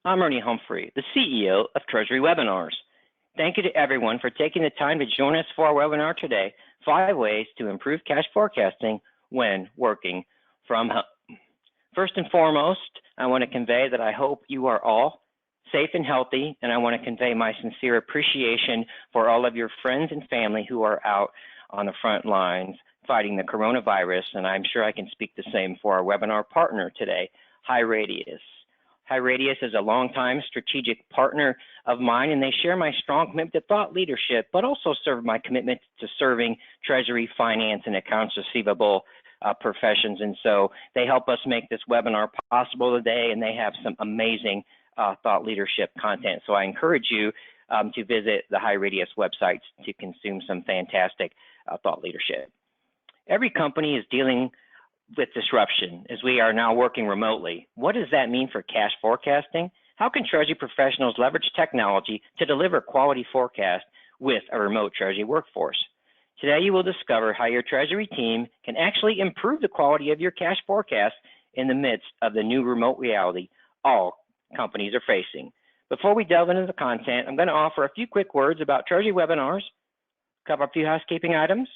I'm Ernie Humphrey, the CEO of Treasury Webinars. Thank you to everyone for taking the time to join us for our webinar today, 5 Ways to Improve Cash Forecasting When Working from Home. First and foremost, I want to convey that I hope you are all safe and healthy, and I want to convey my sincere appreciation for all of your friends and family who are out on the front lines fighting the coronavirus, and I'm sure I can speak the same for our webinar partner today, HighRadius. HighRadius is a longtime strategic partner of mine, and they share my strong commitment to thought leadership, but also serve my commitment to serving Treasury, Finance, and Accounts Receivable professions. And so they help us make this webinar possible today, and they have some amazing thought leadership content. So I encourage you to visit the HighRadius websites to consume some fantastic thought leadership. Every company is dealing with disruption as we are now working remotely. What does that mean for cash forecasting? How can Treasury professionals leverage technology to deliver quality forecasts with a remote Treasury workforce? Today, you will discover how your Treasury team can actually improve the quality of your cash forecast in the midst of the new remote reality all companies are facing. Before we delve into the content, I'm going to offer a few quick words about Treasury webinars, cover a few housekeeping items,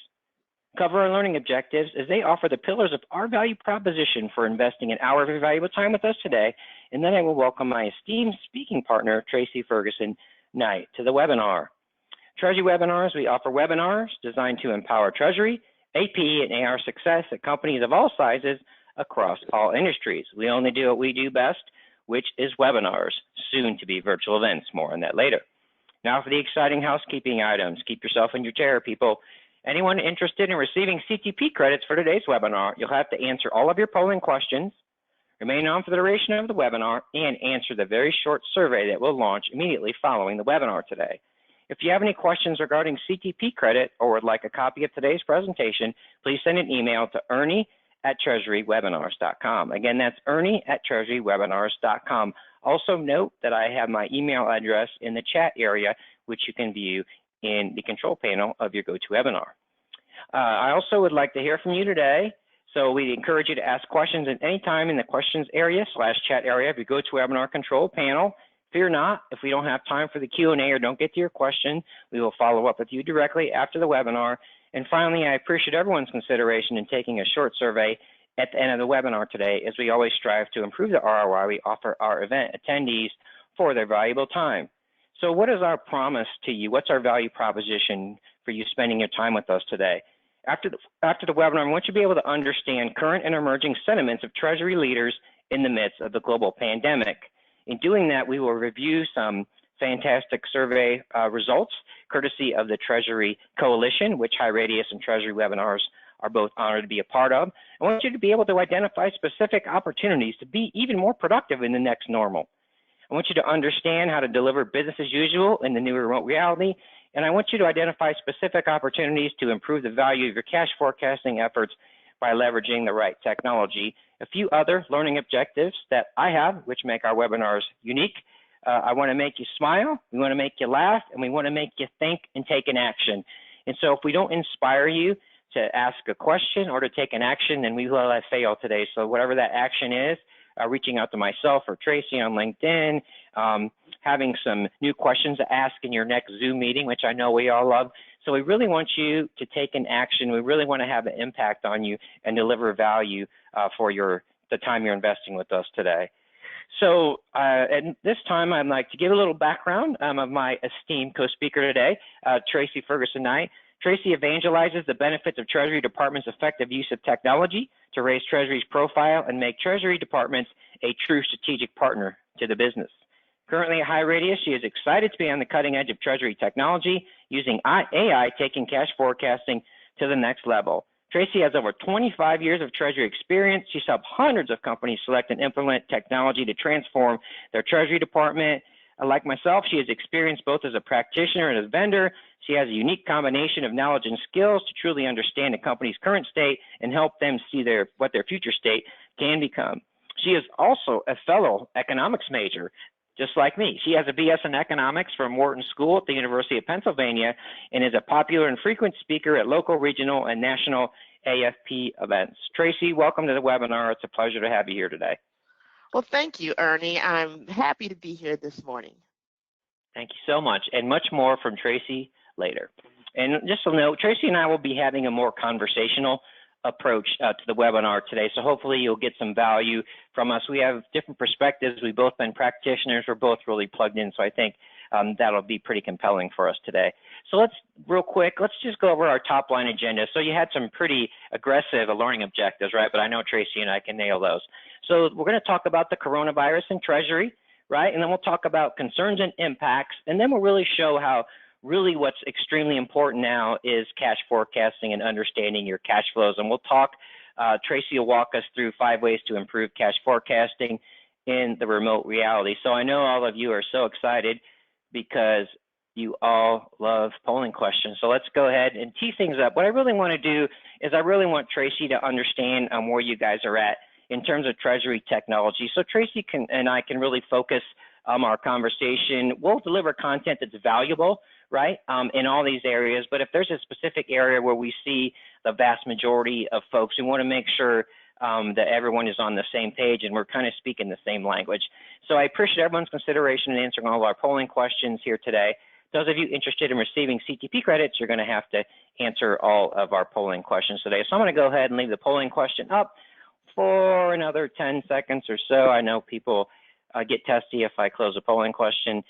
cover our learning objectives as they offer the pillars of our value proposition for investing an hour of your valuable time with us today. And then I will welcome my esteemed speaking partner, Tracy Ferguson Knight, to the webinar. Treasury webinars, we offer webinars designed to empower Treasury, AP, and AR success at companies of all sizes across all industries. We only do what we do best, which is webinars, soon to be virtual events. More on that later. Now for the exciting housekeeping items. Keep yourself in your chair, people. Anyone interested in receiving CTP credits for today's webinar, you'll have to answer all of your polling questions, remain on for the duration of the webinar, and answer the very short survey that will launch immediately following the webinar today. If you have any questions regarding CTP credit or would like a copy of today's presentation, please send an email to Ernie@treasurywebinars.com. Again, that's Ernie@treasurywebinars.com. Also note that I have my email address in the chat area, which you can view in the control panel of your GoToWebinar. I also would like to hear from you today, so we encourage you to ask questions at any time in the questions area / chat area of your GoToWebinar control panel. Fear not, if we don't have time for the Q&A or don't get to your question, we will follow up with you directly after the webinar. And finally, I appreciate everyone's consideration in taking a short survey at the end of the webinar today, as we always strive to improve the ROI we offer our event attendees for their valuable time. So what is our promise to you? What's our value proposition for you spending your time with us today? After the webinar, I want you to be able to understand current and emerging sentiments of Treasury leaders in the midst of the global pandemic. In doing that, we will review some fantastic survey results, courtesy of the Treasury Coalition, which HighRadius and Treasury Webinars are both honored to be a part of. I want you to be able to identify specific opportunities to be even more productive in the next normal. I want you to understand how to deliver business as usual in the new remote reality, and I want you to identify specific opportunities to improve the value of your cash forecasting efforts by leveraging the right technology. A few other learning objectives that I have, which make our webinars unique. I want to make you smile, we want to make you laugh, and we want to make you think and take an action. And so if we don't inspire you to ask a question or to take an action, then we will have failed today. So whatever that action is, reaching out to myself or Tracy on LinkedIn, having some new questions to ask in your next Zoom meeting, which I know we all love. So we really want you to take an action. We really want to have an impact on you and deliver value for the time you're investing with us today. So at this time, I'd like to give a little background of my esteemed co-speaker today, Tracy Ferguson Knight. Tracy evangelizes the benefits of Treasury Department's effective use of technology to raise Treasury's profile and make Treasury departments a true strategic partner to the business. Currently at HighRadius, she is excited to be on the cutting edge of Treasury technology, using AI taking cash forecasting to the next level. Tracy has over 25 years of Treasury experience. She's helped hundreds of companies select and implement technology to transform their Treasury department. Like myself, she has experience both as a practitioner and as a vendor. She has a unique combination of knowledge and skills to truly understand a company's current state and help them see what their future state can become. She is also a fellow economics major, just like me. She has a BS in economics from Wharton School at the University of Pennsylvania and is a popular and frequent speaker at local, regional, and national AFP events. Tracy, welcome to the webinar. It's a pleasure to have you here today. Well, thank you, Ernie. I'm happy to be here this morning. Thank you so much, and much more from Tracy later. And just a note, Tracy and I will be having a more conversational approach to the webinar today, so hopefully you'll get some value from us. We have different perspectives. We've both been practitioners. We're both really plugged in, so I think that'll be pretty compelling for us today. So let's, real quick, let's just go over our top line agenda. So you had some pretty aggressive learning objectives, right? But I know Tracy and I can nail those. So we're going to talk about the coronavirus and Treasury, right? And then we'll talk about concerns and impacts, and then we'll really show how really what's extremely important now is cash forecasting and understanding your cash flows. And we'll talk, Tracy will walk us through 5 ways to improve cash forecasting in the remote reality. So I know all of you are so excited because you all love polling questions. So let's go ahead and tee things up. What I really want to do is I really want Tracy to understand where you guys are at in terms of Treasury technology. So Tracy and I can really focus our conversation. We'll deliver content that's valuable, right, in all these areas. But if there's a specific area where we see the vast majority of folks, we want to make sure that everyone is on the same page and we're kind of speaking the same language. So I appreciate everyone's consideration in answering all of our polling questions here today. Those of you interested in receiving CTP credits, you're going to have to answer all of our polling questions today. So I'm going to go ahead and leave the polling question up for another 10 seconds or so. I know people get testy if I close a polling question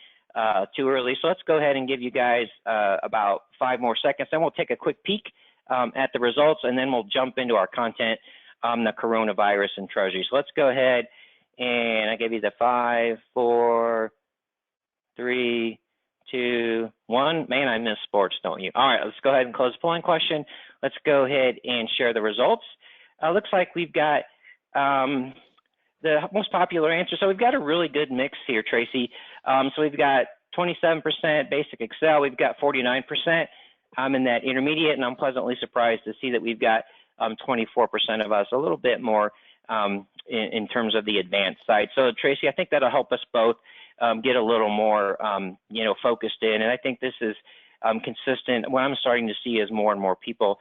too early. So let's go ahead and give you guys about 5 more seconds. Then we'll take a quick peek at the results, and then we'll jump into our content on the coronavirus and Treasury. So let's go ahead, and I give you the 5, 4, 3, 2, 1. Man, I miss sports, don't you? All right, let's go ahead and close the polling question. Let's go ahead and share the results. Looks like we've got the most popular answer. So we've got a really good mix here, Tracy. So we've got 27% basic Excel. We've got 49% in that intermediate, and I'm pleasantly surprised to see that we've got 24% of us, a little bit more in terms of the advanced side. So Tracy, I think that'll help us both get a little more, focused in. And I think this is consistent. What I'm starting to see is more and more people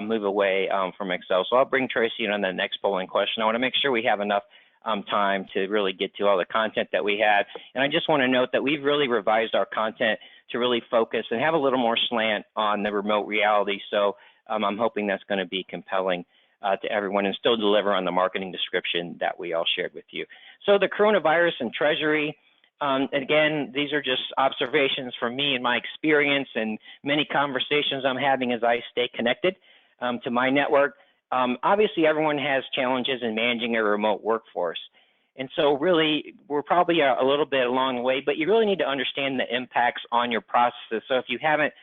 move away from Excel. So I'll bring Tracy in on the next polling question. I want to make sure we have enough time to really get to all the content that we have. And I just want to note that we've really revised our content to really focus and have a little more slant on the remote reality. So I'm hoping that's going to be compelling to everyone and still deliver on the marketing description that we all shared with you. So the coronavirus and Treasury, again, these are just observations from me and my experience and many conversations I'm having as I stay connected to my network. Obviously, everyone has challenges in managing a remote workforce. And so really, we're probably a little bit along the way, but you really need to understand the impacts on your processes. So if you haven't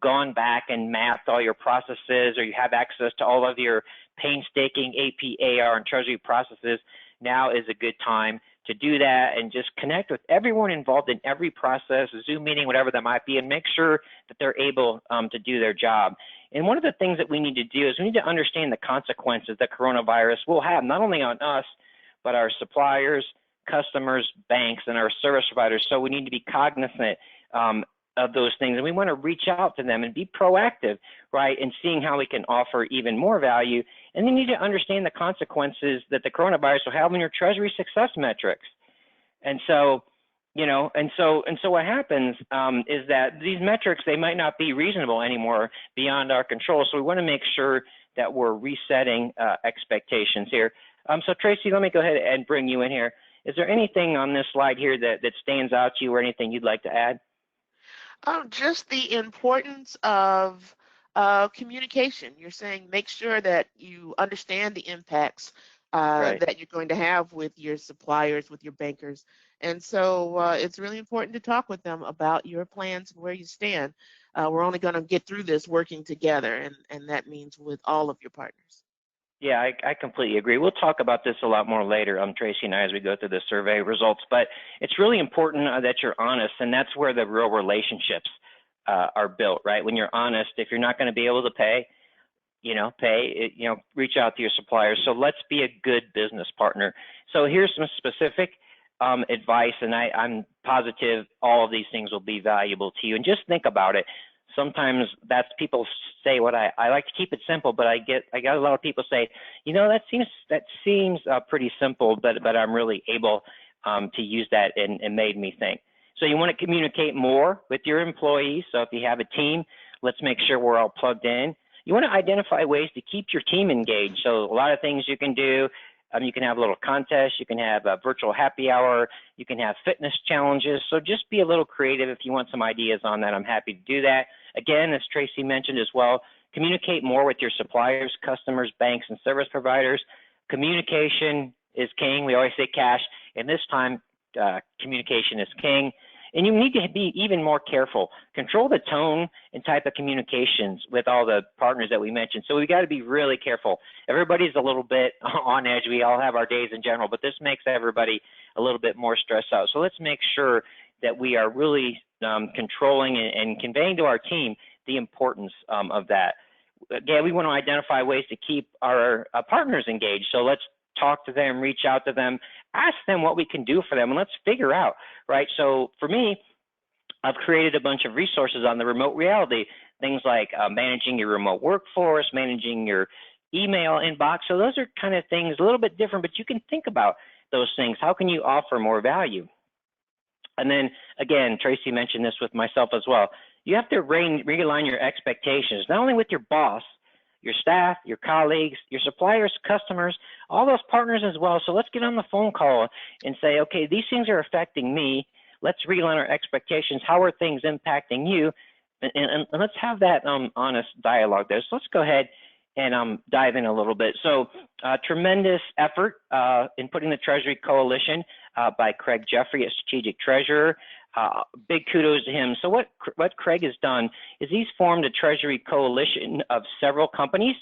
gone back and mapped all your processes, or you have access to all of your painstaking AP, AR, and Treasury processes, now is a good time to do that and just connect with everyone involved in every process, a Zoom meeting, whatever that might be, and make sure that they're able to do their job. And one of the things that we need to do is we need to understand the consequences that coronavirus will have, not only on us, but our suppliers, customers, banks, and our service providers. So we need to be cognizant of those things, and we want to reach out to them and be proactive, right, in seeing how we can offer even more value. And you need to understand the consequences that the coronavirus will have on your Treasury success metrics. And so, what happens is that these metrics, they might not be reasonable anymore beyond our control. So we want to make sure that we're resetting expectations here. So Tracy, let me go ahead and bring you in here. Is there anything on this slide here that stands out to you, or anything you'd like to add? Just the importance of communication. You're saying make sure that you understand the impacts Right. that you're going to have with your suppliers, with your bankers. And so it's really important to talk with them about your plans and where you stand. We're only going to get through this working together, and that means with all of your partners. Yeah, I completely agree. We'll talk about this a lot more later, Tracy and I, as we go through the survey results. But it's really important that you're honest, and that's where the real relationships are built, right? When you're honest, if you're not going to be able to pay, reach out to your suppliers. So let's be a good business partner. So here's some specific advice, and I'm positive all of these things will be valuable to you. And just think about it. sometimes that's people say what I like to keep it simple, but I got a lot of people say, you know, that seems pretty simple, but I'm really able to use that and made me think. So you want to communicate more with your employees. So if you have a team, let's make sure we're all plugged in. You want to identify ways to keep your team engaged. So a lot of things you can do. You can have a little contest. You can have a virtual happy hour. You can have fitness challenges. So just be a little creative if you want some ideas on that. I'm happy to do that. Again, as Tracy mentioned as well, communicate more with your suppliers, customers, banks, and service providers. Communication is king. We always say cash, and this time communication is king. And you need to be even more careful. Control the tone and type of communications with all the partners that we mentioned. So we got to be really careful. Everybody's a little bit on edge. We all have our days in general, but this makes everybody a little bit more stressed out. So let's make sure that we are really controlling and conveying to our team the importance of that. Again, we want to identify ways to keep our partners engaged. So let's talk to them, reach out to them, ask them what we can do for them, and let's figure out, right? So for me, I've created a bunch of resources on the remote reality, things like managing your remote workforce, managing your email inbox. So those are kind of things a little bit different, but you can think about those things. How can you offer more value? And then again, Tracy mentioned this with myself as well. You have to realign your expectations, not only with your boss, your staff, your colleagues, your suppliers, customers, all those partners as well. So let's get on the phone call and say, okay, these things are affecting me. Let's realign our expectations. How are things impacting you? And let's have that honest dialogue there. So let's go ahead and dive in a little bit. So tremendous effort in putting the Treasury Coalition by Craig Jeffrey, a strategic treasurer. Big kudos to him. So what Craig has done is he's formed a Treasury coalition of several companies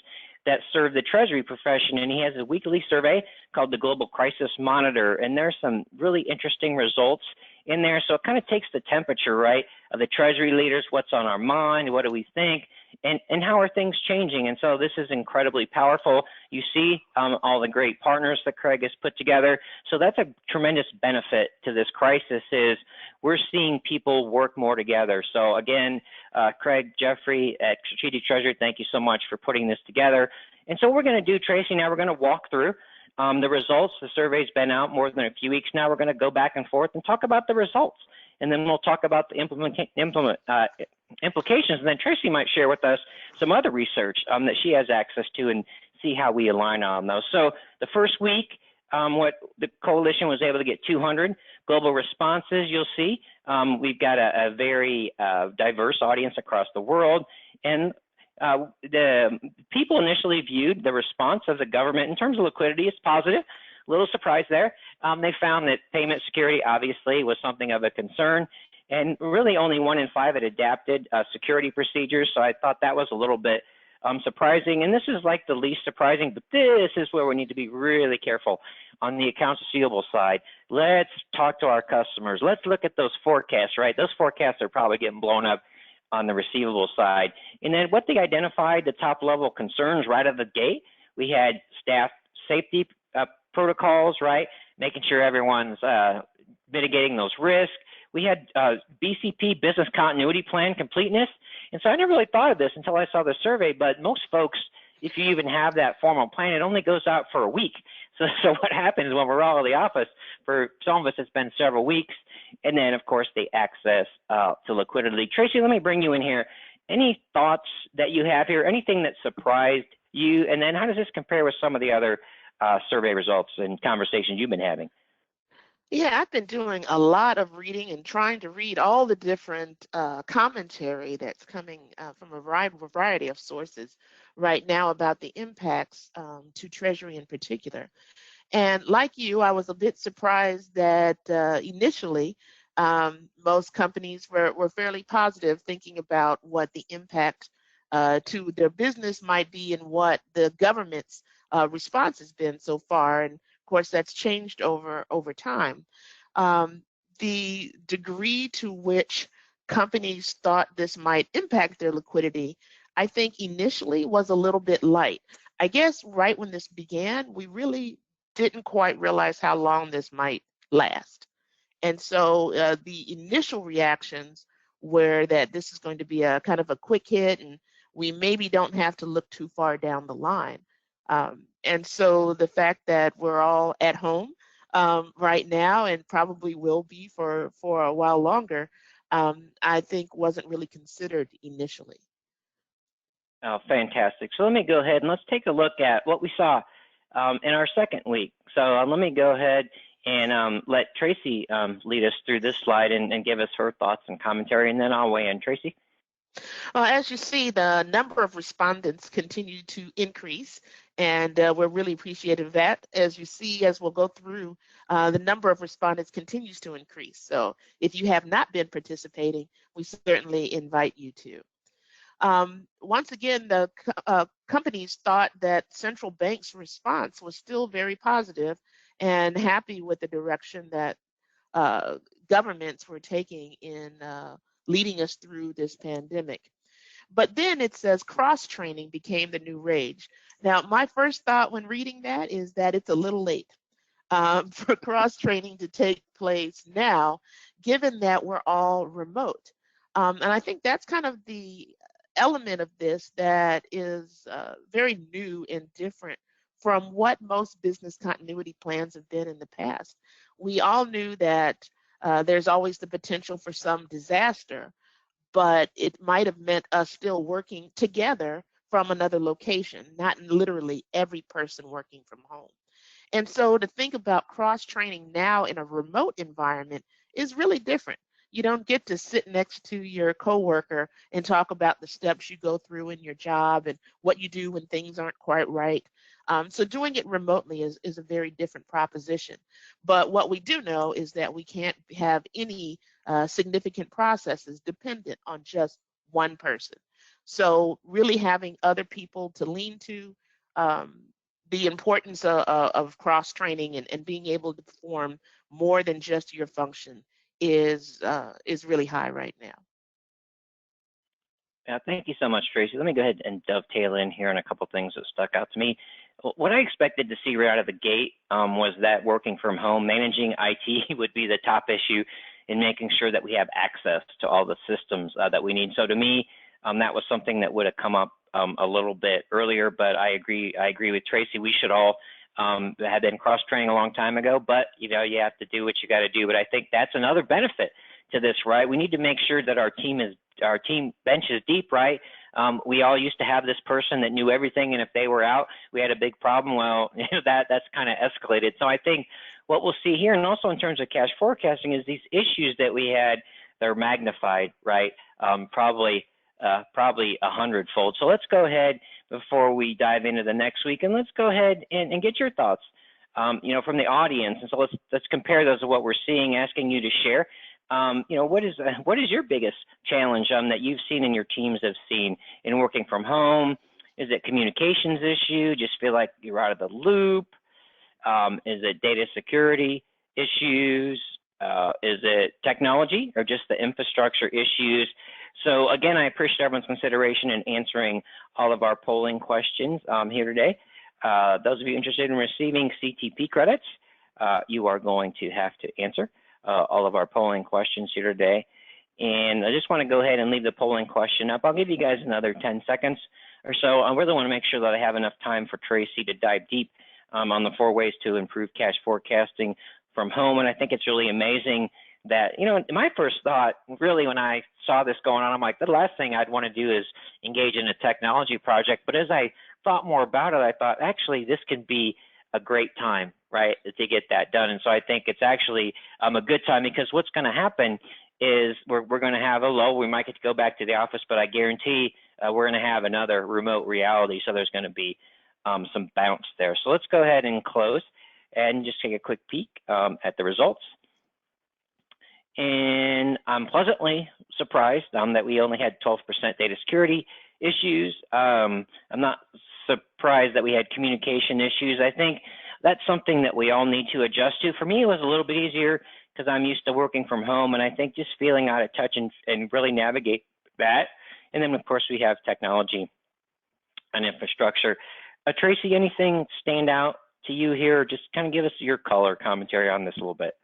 that serve the Treasury profession, and he has a weekly survey called the Global Crisis Monitor, and there's some really interesting results in there. So it kind of takes the temperature, right, of the Treasury leaders, what's on our mind, what do we think, and how are things changing. And so this is incredibly powerful. You see all the great partners that Craig has put together. So that's a tremendous benefit to this crisis is we're seeing people work more together. So again, Craig Jeffrey at Strategic Treasury, thank you so much for putting this together. And so we're going to do, Tracy, now we're going to walk through the results. The survey's been out more than a few weeks now. We're going to go back and forth and talk about the results. And then we'll talk about the implications. And then Tracy might share with us some other research that she has access to and see how we align on those. So the first week, what the coalition was able to get 200 global responses, you'll see. We've got a very diverse audience across the world. And the people initially viewed the response of the government in terms of liquidity as positive. A little surprise there. They found that payment security obviously was something of a concern, and really only 1 in 5 had adapted security procedures. So I thought that was a little bit surprising. And this is like the least surprising, but this is where we need to be really careful on the accounts receivable side. Let's talk to our customers. Let's look at those forecasts, right? Those forecasts are probably getting blown up on the receivable side. And then what they identified, the top level concerns right out of the gate, we had staff safety protocols, right? Making sure everyone's mitigating those risks. We had BCP, business continuity plan completeness. And so I never really thought of this until I saw the survey, but most folks, if you even have that formal plan, it only goes out for a week. So what happens when we're all in the office, for some of us, it's been several weeks. And then, of course, the access to liquidity. Tracy, let me bring you in here. Any thoughts that you have here? Anything that surprised you? And then how does this compare with some of the other survey results and conversations you've been having? Yeah, I've been doing a lot of reading and trying to read all the different commentary that's coming from a variety of sources right now about the impacts to Treasury in particular. And like you, I was a bit surprised that initially most companies were fairly positive, thinking about what the impact to their business might be and what the government's response has been so far. And of course, that's changed over time. The degree to which companies thought this might impact their liquidity, I think initially was a little bit light. I guess right when this began, we really didn't quite realize how long this might last. And so the initial reactions where that this is going to be a kind of a quick hit, and we maybe don't have to look too far down the line. And so the fact that we're all at home right now, and probably will be for a while longer, I think wasn't really considered initially. Oh, fantastic. So let me go ahead and let's take a look at what we saw in our second week. So let me go ahead and let Tracy lead us through this slide and give us her thoughts and commentary, and then I'll weigh in. Tracy? Well, as you see, the number of respondents continue to increase, and we're really appreciative of that. As you see, as we'll go through, the number of respondents continues to increase. So if you have not been participating, we certainly invite you to. Once again, the companies thought that central bank's response was still very positive and happy with the direction that governments were taking in leading us through this pandemic. But then it says cross-training became the new rage. Now, my first thought when reading that is that it's a little late for cross-training to take place now, given that we're all remote. And I think that's kind of the element of this that is very new and different from what most business continuity plans have been in the past. We all knew that there's always the potential for some disaster, but it might have meant us still working together from another location, not literally every person working from home. And so to think about cross-training now in a remote environment is really different. You don't get to sit next to your coworker and talk about the steps you go through in your job and what you do when things aren't quite right. So doing it remotely is a very different proposition. But what we do know is that we can't have any significant processes dependent on just one person. So really having other people to lean to, the importance of cross-training and being able to perform more than just your function is really high right now. Yeah, thank you so much, Tracy. Let me go ahead and dovetail in here on a couple things that stuck out to me. What I expected to see right out of the gate was that working from home, managing IT would be the top issue in making sure that we have access to all the systems that we need. So to me, that was something that would have come up a little bit earlier, but I agree with Tracy. We should all have been cross-training a long time ago, but you have to do what you got to do. But I think that's another benefit to this, right? We need to make sure that our team bench is deep, right? We all used to have this person that knew everything, and if they were out, we had a big problem. Well, that's kind of escalated. So I think what we'll see here, and also in terms of cash forecasting, is these issues that we had, they're magnified, right? Probably 100-fold. So let's go ahead before we dive into the next week, and let's go ahead and get your thoughts, from the audience. And so let's compare those to what we're seeing, asking you to share. What is your biggest challenge that you've seen and your teams have seen in working from home? Is it communications issue? Just feel like you're out of the loop? Is it data security issues? Is it technology or just the infrastructure issues? So again, I appreciate everyone's consideration in answering all of our polling questions here today. Those of you interested in receiving CTP credits, you are going to have to answer all of our polling questions here today. And I just want to go ahead and leave the polling question up. I'll give you guys another 10 seconds or so. I really want to make sure that I have enough time for Tracy to dive deep on the 4 ways to improve cash forecasting from home. And I think it's really amazing that, my first thought really when I saw this going on, I'm like, the last thing I'd want to do is engage in a technology project. But as I thought more about it, I thought, actually, this could be a great time, right, to get that done. And so I think it's actually a good time, because what's going to happen is we're going to have a lull. We might get to go back to the office, but I guarantee we're going to have another remote reality. So there's going to be some bounce there. So let's go ahead and close and just take a quick peek at the results. And I'm pleasantly surprised that we only had 12% data security issues. I'm not surprised that we had communication issues. I think that's something that we all need to adjust to. For me, it was a little bit easier because I'm used to working from home, and I think just feeling out of touch and really navigate that. And then, of course, we have technology and infrastructure. Tracy, anything stand out to you here? Just kind of give us your color commentary on this a little bit.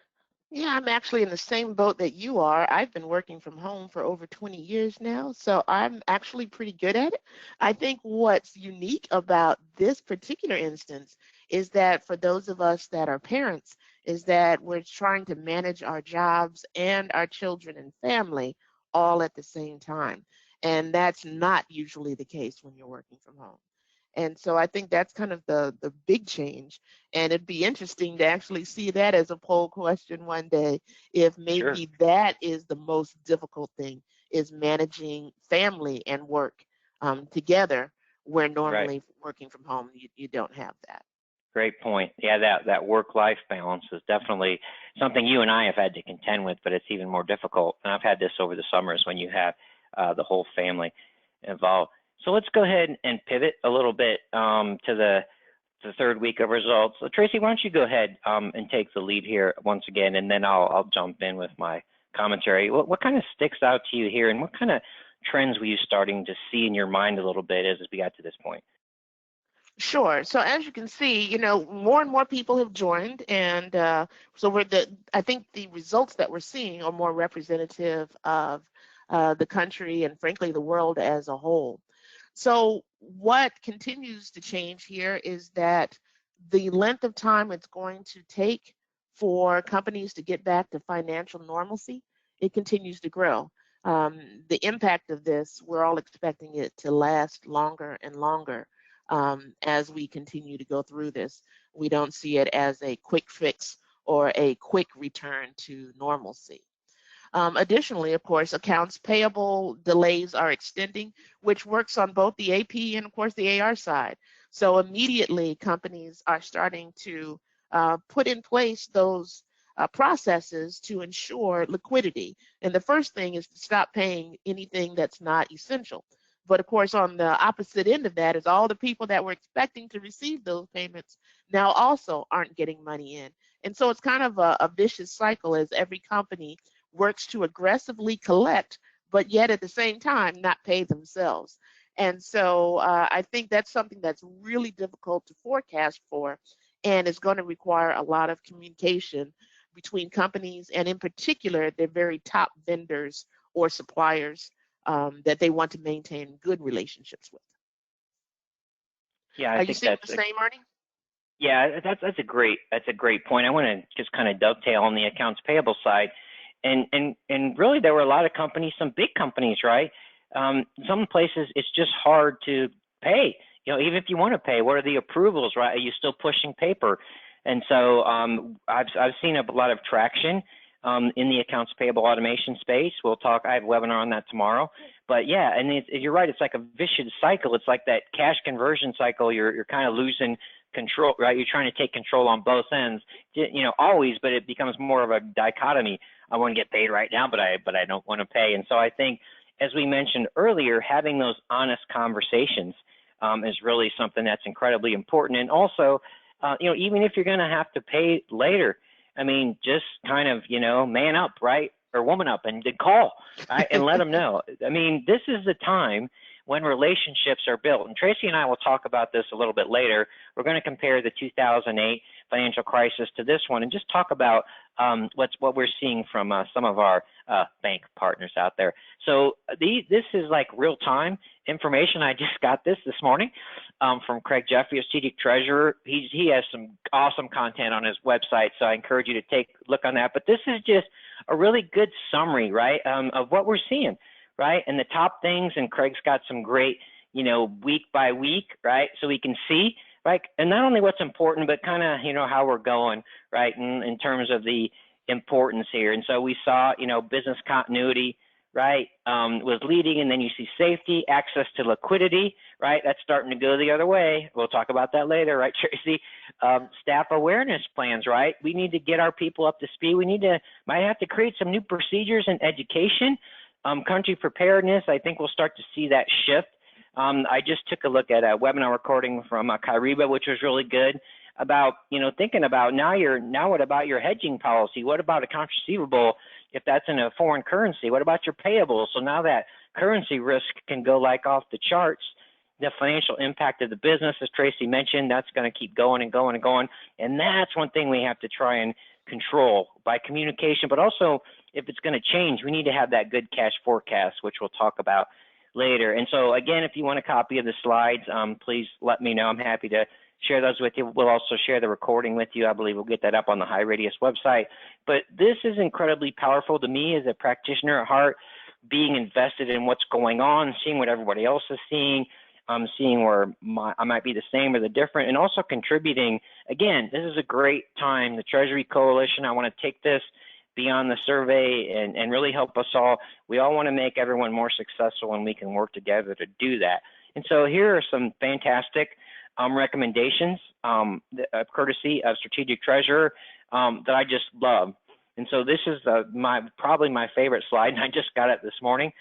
Yeah, I'm actually in the same boat that you are. I've been working from home for over 20 years now, so I'm actually pretty good at it. I think what's unique about this particular instance is that for those of us that are parents, is that we're trying to manage our jobs and our children and family all at the same time. And that's not usually the case when you're working from home. And so I think that's kind of the big change. And it'd be interesting to actually see that as a poll question one day, if Sure. maybe that is the most difficult thing, is managing family and work together, where Right. normally working from home, you don't have that. Great point. Yeah, that work-life balance is definitely something you and I have had to contend with, but it's even more difficult. And I've had this over the summers when you have the whole family involved. So let's go ahead and pivot a little bit to the third week of results. So Tracy, why don't you go ahead and take the lead here once again, and then I'll jump in with my commentary. What kind of sticks out to you here, and what kind of trends were you starting to see in your mind a little bit as we got to this point? Sure. So as you can see, more and more people have joined, and so I think the results that we're seeing are more representative of the country and, frankly, the world as a whole. So what continues to change here is that the length of time it's going to take for companies to get back to financial normalcy, it continues to grow. The impact of this, we're all expecting it to last longer and longer as we continue to go through this. We don't see it as a quick fix or a quick return to normalcy. Additionally, of course, accounts payable delays are extending, which works on both the AP and, of course, the AR side. So immediately, companies are starting to put in place those processes to ensure liquidity. And the first thing is to stop paying anything that's not essential. But of course, on the opposite end of that is all the people that were expecting to receive those payments now also aren't getting money in. And so it's kind of a vicious cycle as every company works to aggressively collect, but yet at the same time not pay themselves. And so I think that's something that's really difficult to forecast for, and is going to require a lot of communication between companies and, in particular, their very top vendors or suppliers that they want to maintain good relationships with. Yeah, I Are you think seeing the same, Arnie? yeah, that's a great point. I want to just kind of dovetail on the accounts payable side, and really there were a lot of companies, some big companies, right? Some places it's just hard to pay. Even if you want to pay, what are the approvals, right? Are you still pushing paper? And so I've seen a lot of traction in the accounts payable automation space. We'll talk. I have a webinar on that tomorrow. But yeah, and you're right. It's like a vicious cycle. It's like that cash conversion cycle. You're kind of losing control, right? You're trying to take control on both ends, always, but it becomes more of a dichotomy. I want to get paid right now, but I don't want to pay. And so I think, as we mentioned earlier, having those honest conversations is really something that's incredibly important. And also, even if you're going to have to pay later, I mean, just kind of, man up, right? Or woman up and call, right? And let them know. I mean, this is the time when relationships are built. And Tracy and I will talk about this a little bit later. We're going to compare the 2008 financial crisis to this one and just talk about what we're seeing from some of our bank partners out there. So this is like real time information. I just got this morning from Craig Jeffrey, a strategic treasurer. He has some awesome content on his website, so I encourage you to take a look on that. But this is just a really good summary, right, of what we're seeing, right? And the top things, and Craig's got some great, week by week, right, so we can see, right, and not only what's important, but kind of, how we're going, right, in terms of the importance here. And so we saw, business continuity, right, was leading, and then you see safety, access to liquidity, right, that's starting to go the other way. We'll talk about that later, right, Tracy? Staff awareness plans, right? We need to get our people up to speed. Might have to create some new procedures and education. Country preparedness, I think we'll start to see that shift. I just took a look at a webinar recording from Kyriba, which was really good, about, thinking about now what about your hedging policy? What about accounts receivable if that's in a foreign currency? What about your payables? So now that currency risk can go like off the charts. The financial impact of the business, as Tracy mentioned, that's going to keep going and going and going. And that's one thing we have to try and control by communication, but also if it's going to change, we need to have that good cash forecast, which we'll talk about later. And so again, if you want a copy of the slides, please let me know. I'm happy to share those with you. We'll also share the recording with you. I believe we'll get that up on the High Radius website. But this is incredibly powerful to me as a practitioner at heart, being invested in what's going on, seeing what everybody else is seeing, seeing where I might be the same or the different, and also contributing. Again, this is a great time. The Treasury Coalition, I want to take this beyond the survey and really help us all. We all want to make everyone more successful, and we can work together to do that. And so here are some fantastic recommendations, courtesy of Strategic Treasurer, that I just love. And so this is probably my favorite slide, and I just got it this morning.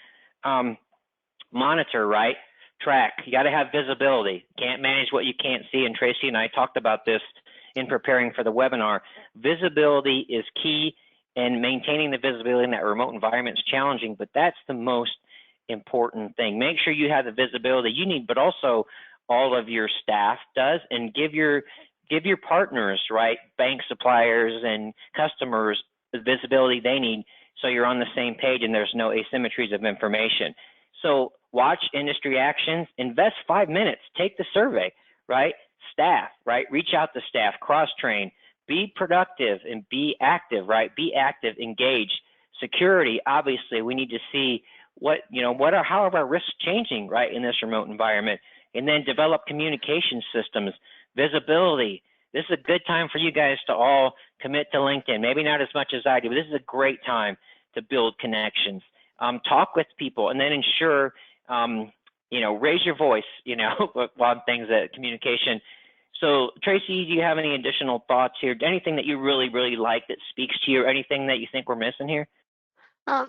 Monitor, right? Track. You got to have visibility. Can't manage what you can't see. And Tracy and I talked about this in preparing for the webinar. Visibility is key, and maintaining the visibility in that remote environment is challenging, but that's the most important thing. Make sure you have the visibility you need, but also all of your staff does, and give your partners, right, bank suppliers and customers, the visibility they need, so you're on the same page and there's no asymmetries of information. So watch industry actions, invest 5 minutes, take the survey, right? Staff, right? Reach out to staff, cross-train, be productive and be active, right? Be active, engaged. Security, obviously, we need to see how are our risks changing, right, in this remote environment? And then develop communication systems, visibility. This is a good time for you guys to all commit to LinkedIn. Maybe not as much as I do, but this is a great time to build connections. Talk with people, and then ensure, raise your voice, on things that communication. So Tracy, do you have any additional thoughts here? Anything that you really, really like that speaks to you, or anything that you think we're missing here?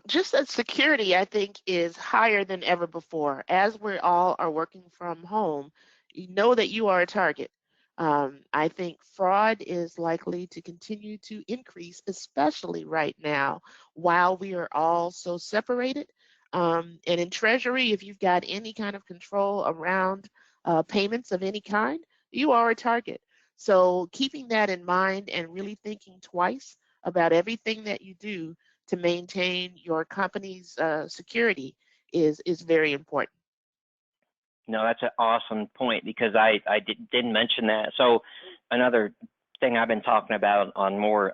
Just that security, I think, is higher than ever before. As we all are working from home, you know that you are a target. I think fraud is likely to continue to increase, especially right now, while we are all so separated. And in Treasury, if you've got any kind of control around payments of any kind, you are a target. So keeping that in mind and really thinking twice about everything that you do to maintain your company's security is very important. No, that's an awesome point, because I didn't mention that. So another thing I've been talking about on more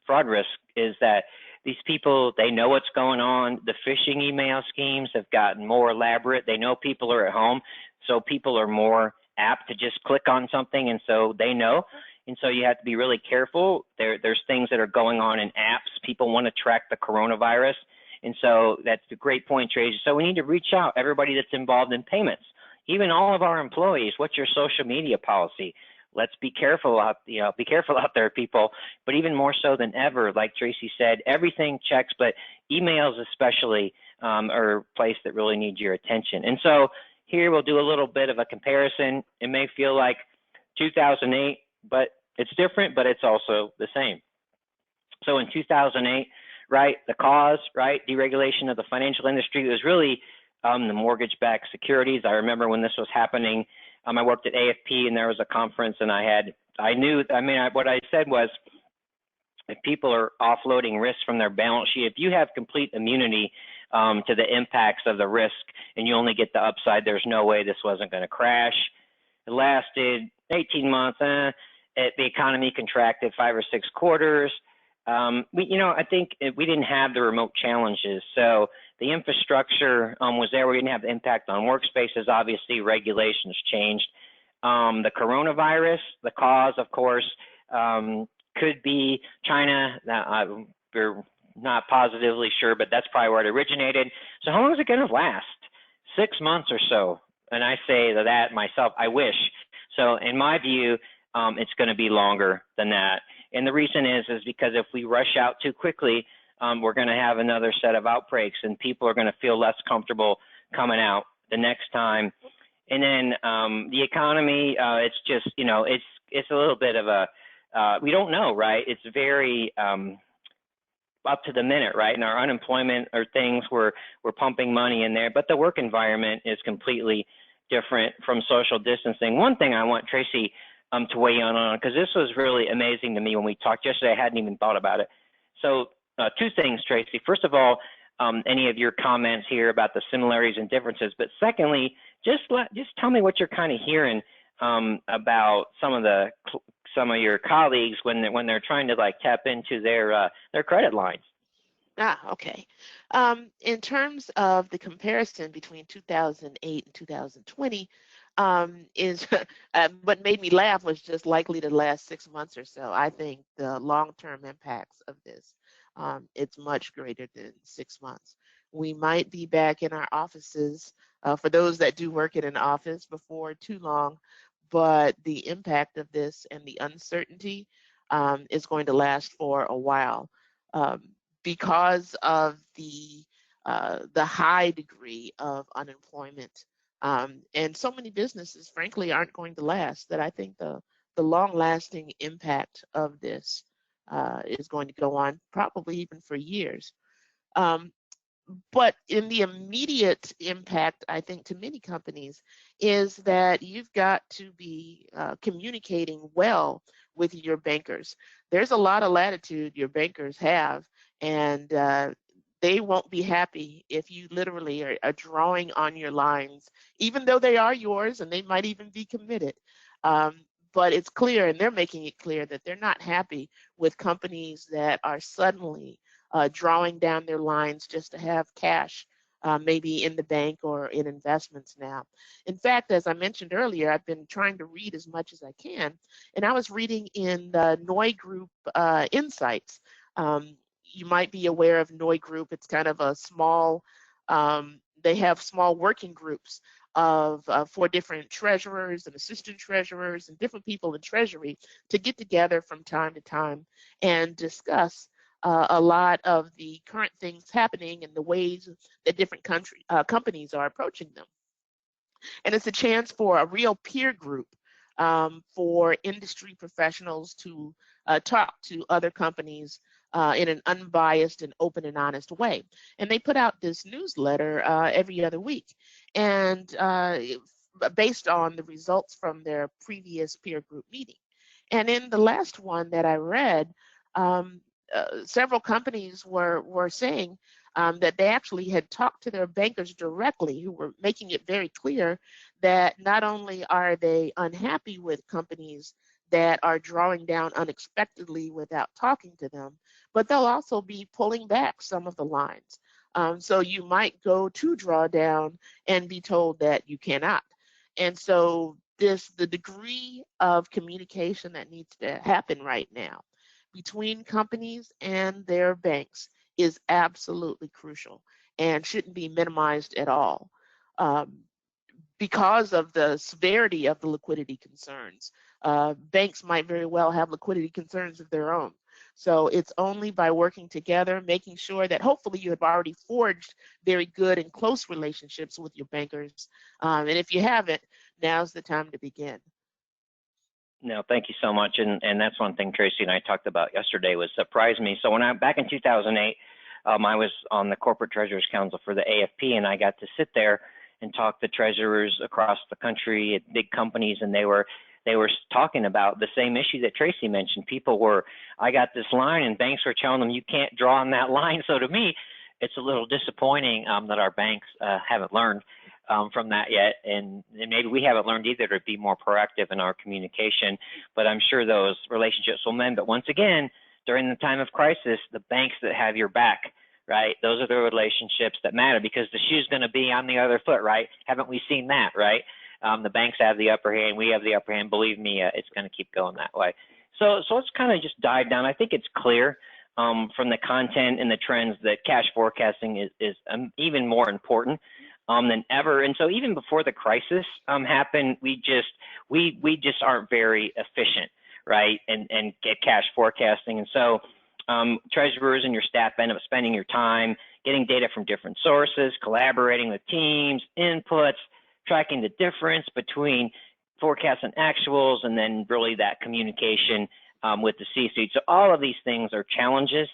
fraud risk is that these people, they know what's going on. The phishing email schemes have gotten more elaborate. They know people are at home, so people are more apt to just click on something, and so they know. And so you have to be really careful. There's things that are going on in apps. People want to track the coronavirus. And so that's a great point, Tracy. So we need to reach out, everybody that's involved in payments, even all of our employees. What's your social media policy? Let's be careful out, be careful out there, people. But even more so than ever, like Tracy said, everything checks, but emails especially are a place that really needs your attention. And so here we'll do a little bit of a comparison. It may feel like 2008, but it's different, but it's also the same. So in 2008, right, the cause, right, deregulation of the financial industry, was really the mortgage-backed securities. I remember when this was happening, I worked at AFP, and there was a conference, and what I said was, if people are offloading risk from their balance sheet, if you have complete immunity to the impacts of the risk and you only get the upside, there's no way this wasn't going to crash. It lasted 18 months. The economy contracted 5 or 6 quarters. I think we didn't have the remote challenges. So the infrastructure was there. We didn't have the impact on workspaces. Obviously, regulations changed. The coronavirus, the cause, of course, could be China. We're not positively sure, but that's probably where it originated. So how long is it going to last? 6 months or so. And I say that myself, I wish. So in my view, it's going to be longer than that. And the reason is because if we rush out too quickly, we're going to have another set of outbreaks, and people are going to feel less comfortable coming out the next time. And then the economy, it's just, it's a little bit of a, we don't know, right? It's very up to the minute, right? And our unemployment are things we're pumping money in there, but the work environment is completely different from social distancing. One thing I want Tracy to weigh in on, because this was really amazing to me when we talked yesterday. I hadn't even thought about it. So two things, Tracy. First of all, any of your comments here about the similarities and differences, but secondly, just tell me what you're kind of hearing about some of your colleagues when they're trying to like tap into their credit lines. Okay. In terms of the comparison between 2008 and 2020, is what made me laugh was just likely to last 6 months or so. I think the long-term impacts of this, it's much greater than 6 months. We might be back in our offices for those that do work in an office before too long, but the impact of this and the uncertainty is going to last for a while. Because of the high degree of unemployment, and so many businesses, frankly, aren't going to last. That I think the long-lasting impact of this is going to go on probably even for years. But in the immediate impact, I think to many companies is that you've got to be communicating well with your bankers. There's a lot of latitude your bankers have, and they won't be happy if you literally are drawing on your lines, even though they are yours and they might even be committed. But it's clear, and they're making it clear, that they're not happy with companies that are suddenly drawing down their lines just to have cash, maybe in the bank or in investments now. In fact, as I mentioned earlier, I've been trying to read as much as I can, and I was reading in the Noy Group Insights. You might be aware of Noy Group. It's kind of a small, they have small working groups of 4 different treasurers and assistant treasurers and different people in Treasury to get together from time to time and discuss a lot of the current things happening and the ways that different companies are approaching them. And it's a chance for a real peer group for industry professionals to talk to other companies in an unbiased and open and honest way. And they put out this newsletter every other week, and based on the results from their previous peer group meeting. And in the last one that I read, several companies were saying that they actually had talked to their bankers directly, who were making it very clear that not only are they unhappy with companies that are drawing down unexpectedly without talking to them, but they'll also be pulling back some of the lines. So you might go to draw down and be told that you cannot. And so the degree of communication that needs to happen right now between companies and their banks is absolutely crucial and shouldn't be minimized at all. Because of the severity of the liquidity concerns, banks might very well have liquidity concerns of their own. So it's only by working together, making sure that hopefully you have already forged very good and close relationships with your bankers. And if you haven't, now's the time to begin. No, thank you so much. And that's one thing Tracy and I talked about yesterday was surprised me. So when back in 2008, I was on the Corporate Treasurers Council for the AFP, and I got to sit there and talk to treasurers across the country at big companies, and they were talking about the same issue that Tracy mentioned. I got this line, and banks were telling them you can't draw on that line. So to me, it's a little disappointing that our banks haven't learned from that yet, and maybe we haven't learned either to be more proactive in our communication, but I'm sure those relationships will mend. But once again, during the time of crisis, the banks that have your back, right, those are the relationships that matter, because the shoe's going to be on the other foot, right? Haven't we seen that, right? The banks have the upper hand, we have the upper hand. Believe me, it's going to keep going that way. So let's kind of just dive down. I think it's clear from the content and the trends that cash forecasting is even more important than ever. And so even before the crisis happened, we just aren't very efficient, right? And get cash forecasting. And so treasurers and your staff end up spending your time getting data from different sources, collaborating with teams, inputs, tracking the difference between forecasts and actuals, and then really that communication with the C-suite. So all of these things are challenges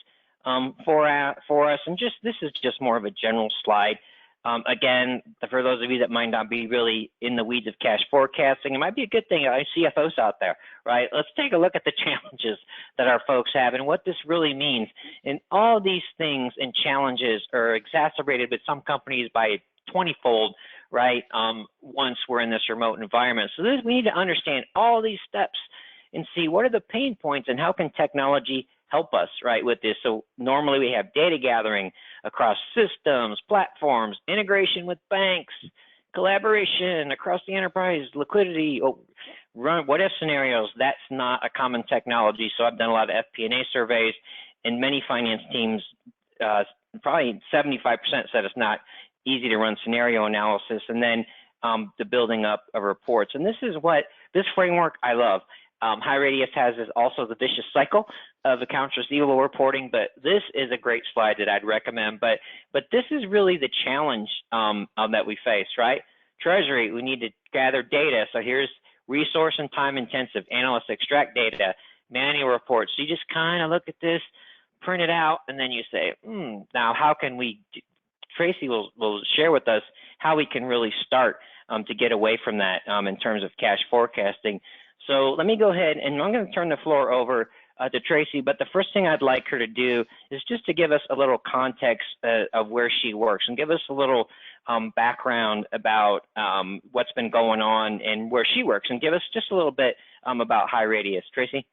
for us. And this is just more of a general slide Again, for those of you that might not be really in the weeds of cash forecasting, it might be a good thing. I see CFOs out there, right? Let's take a look at the challenges that our folks have and what this really means. And all these things and challenges are exacerbated with some companies by 20-fold, right? Once we're in this remote environment. So we need to understand all these steps and see what are the pain points and how can technology help us, right, with this. So normally we have data gathering across systems, platforms, integration with banks, collaboration across the enterprise, liquidity, run what if scenarios. That's not a common technology. So I've done a lot of FP&A surveys, and many finance teams, probably 75% said it's not easy to run scenario analysis, and then the building up of reports. And this is what this framework I love. HighRadius has is also the vicious cycle of accounts receivable reporting, but this is a great slide that I'd recommend. But this is really the challenge that we face, right? Treasury, we need to gather data. So here's resource and time intensive. Analysts extract data, manual reports. So you just kind of look at this, print it out, and then you say, now how can we, Tracy will share with us how we can really start to get away from that in terms of cash forecasting. So let me go ahead, and I'm going to turn the floor over to Tracy, but the first thing I'd like her to do is just to give us a little context of where she works and give us a little background about what's been going on and where she works, and give us just a little bit about HighRadius. Tracy?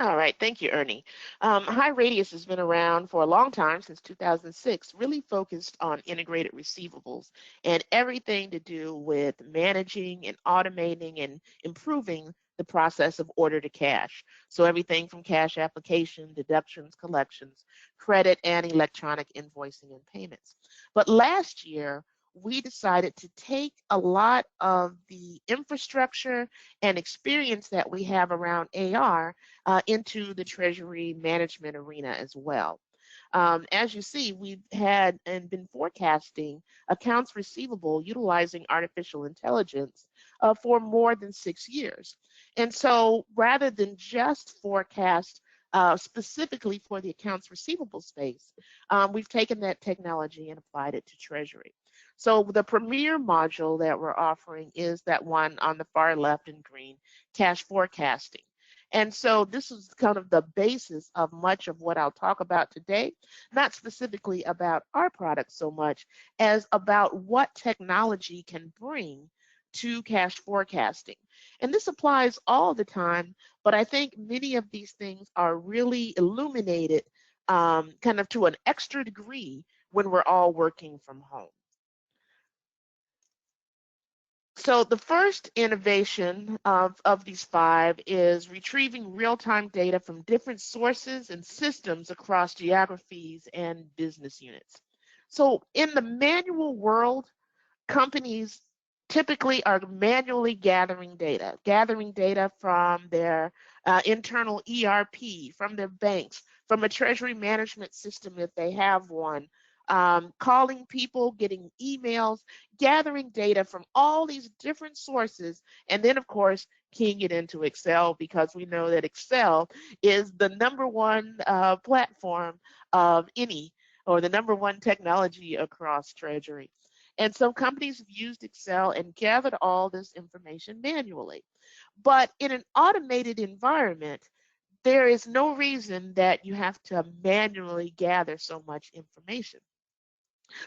All right, thank you, Ernie. HighRadius has been around for a long time, since 2006, really focused on integrated receivables and everything to do with managing and automating and improving the process of order to cash. So everything from cash application, deductions, collections, credit, and electronic invoicing and payments. But last year, we decided to take a lot of the infrastructure and experience that we have around AR into the treasury management arena as well. As you see, we've had and been forecasting accounts receivable utilizing artificial intelligence for more than 6 years. And so rather than just forecast specifically for the accounts receivable space, we've taken that technology and applied it to treasury. So the premier module that we're offering is that one on the far left in green, cash forecasting. And so this is kind of the basis of much of what I'll talk about today, not specifically about our product so much as about what technology can bring to cash forecasting. And this applies all the time, but I think many of these things are really illuminated kind of to an extra degree when we're all working from home. So the first innovation of these 5 is retrieving real-time data from different sources and systems across geographies and business units. So in the manual world, companies typically are manually gathering data from their internal ERP, from their banks, from a treasury management system if they have one, calling people, getting emails, gathering data from all these different sources, and then of course keying it into Excel, because we know that Excel is the #1 platform of any, or the #1 technology across treasury. And so companies have used Excel and gathered all this information manually. But in an automated environment, there is no reason that you have to manually gather so much information.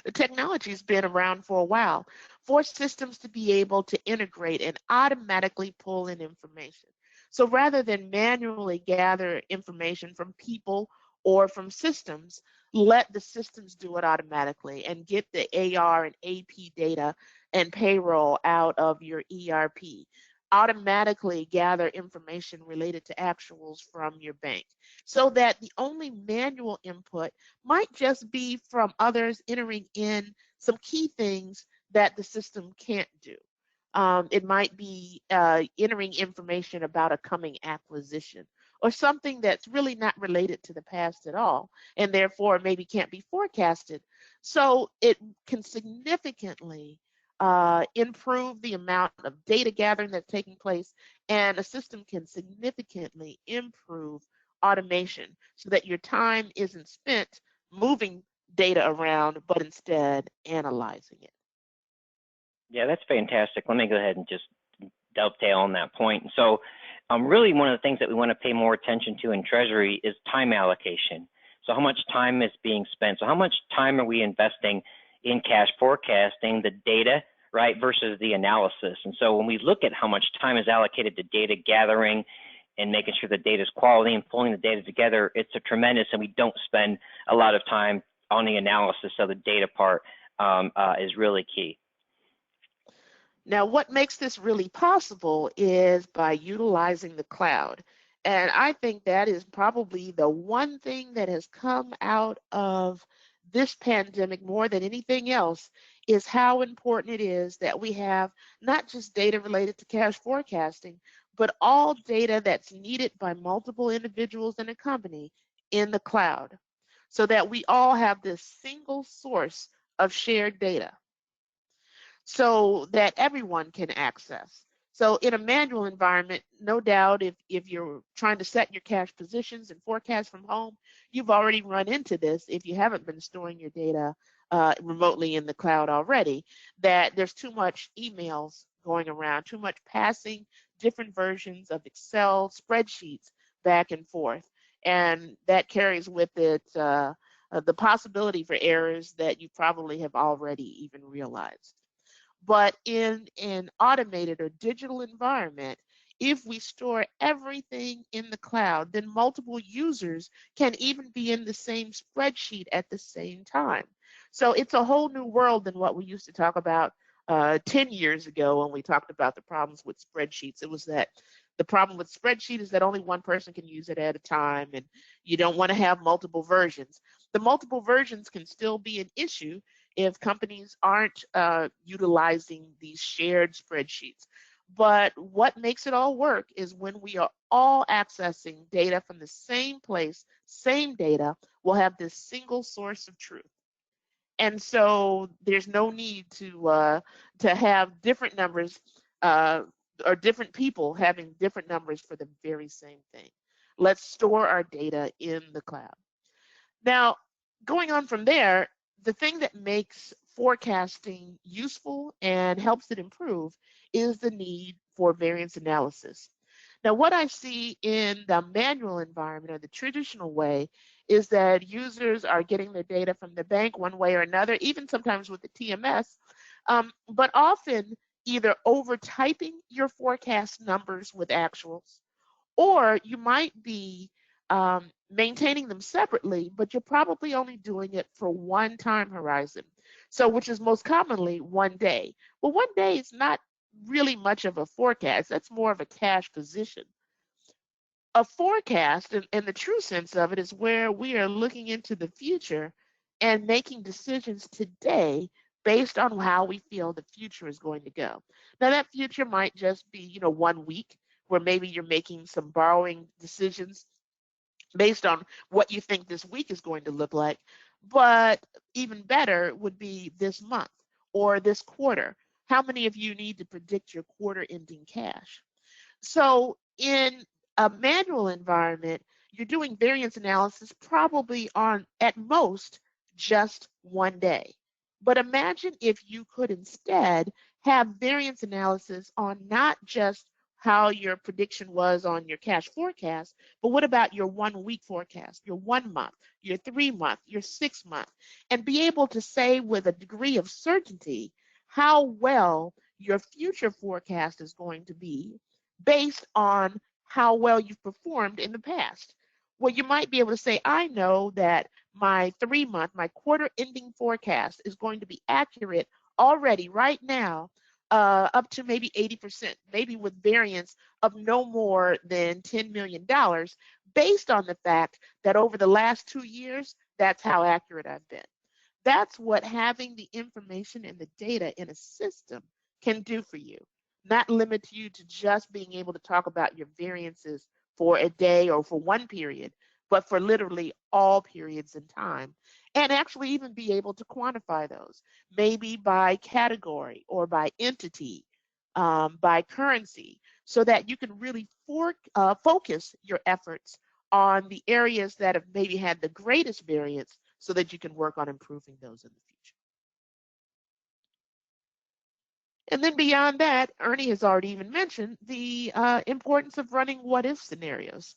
The technology has been around for a while for systems to be able to integrate and automatically pull in information. So rather than manually gather information from people or from systems, let the systems do it automatically and get the AR and AP data and payroll out of your ERP. Automatically gather information related to actuals from your bank, so that the only manual input might just be from others entering in some key things that the system can't do. It might be entering information about a coming acquisition or something that's really not related to the past at all, and therefore maybe can't be forecasted. So it can significantly improve the amount of data gathering that's taking place, and a system can significantly improve automation so that your time isn't spent moving data around, but instead analyzing it. Yeah, that's fantastic. Let me go ahead and just dovetail on that point. So really one of the things that we want to pay more attention to in Treasury is time allocation. So how much time is being spent? So how much time are we investing in cash forecasting, the data, right, versus the analysis? And so when we look at how much time is allocated to data gathering and making sure the data is quality and pulling the data together, it's a tremendous, and we don't spend a lot of time on the analysis. So the data part is really key. Now, what makes this really possible is by utilizing the cloud. And I think that is probably the one thing that has come out of this pandemic more than anything else, is how important it is that we have not just data related to cash forecasting, but all data that's needed by multiple individuals in a company in the cloud, so that we all have this single source of shared data, so that everyone can access. So in a manual environment, no doubt if you're trying to set your cash positions and forecast from home, you've already run into this if you haven't been storing your data remotely in the cloud already, that there's too much emails going around, too much passing different versions of Excel spreadsheets back and forth. And that carries with it the possibility for errors that you probably have already even realized. But in an automated or digital environment, if we store everything in the cloud, then multiple users can even be in the same spreadsheet at the same time. So it's a whole new world than what we used to talk about 10 years ago when we talked about the problems with spreadsheets. It was that the problem with spreadsheet is that only one person can use it at a time, and you don't want to have multiple versions. The multiple versions can still be an issue if companies aren't utilizing these shared spreadsheets. But what makes it all work is when we are all accessing data from the same place, same data, we'll have this single source of truth. And so there's no need to have different numbers or different people having different numbers for the very same thing. Let's store our data in the cloud. Now, going on from there, the thing that makes forecasting useful and helps it improve is the need for variance analysis. Now, what I see in the manual environment or the traditional way is that users are getting their data from the bank one way or another, even sometimes with the TMS, but often either over typing your forecast numbers with actuals, or you might be maintaining them separately, but you're probably only doing it for one time horizon. So, which is most commonly 1 day. Well, 1 day is not really much of a forecast. That's more of a cash position. A forecast, in the true sense of it, is where we are looking into the future and making decisions today based on how we feel the future is going to go. Now, that future might just be, 1 week, where maybe you're making some borrowing decisions based on what you think this week is going to look like. But even better would be this month or this quarter. How many of you need to predict your quarter ending cash? So in a manual environment, you're doing variance analysis probably on, at most, just 1 day. But imagine if you could instead have variance analysis on not just how your prediction was on your cash forecast, but what about your 1 week forecast, your 1 month, your 3 month, your 6 month, and be able to say with a degree of certainty how well your future forecast is going to be based on how well you've performed in the past. Well, you might be able to say, I know that my 3 month, my quarter ending forecast is going to be accurate already right now, up to maybe 80%, maybe with variance of no more than $10 million, based on the fact that over the last 2 years, that's how accurate I've been. That's what having the information and the data in a system can do for you. Not limit you to just being able to talk about your variances for a day or for one period, but for literally all periods in time. And actually even be able to quantify those, maybe by category or by entity, by currency, so that you can really focus your efforts on the areas that have maybe had the greatest variance, so that you can work on improving those in the future. And then beyond that, Ernie has already even mentioned the importance of running what-if scenarios.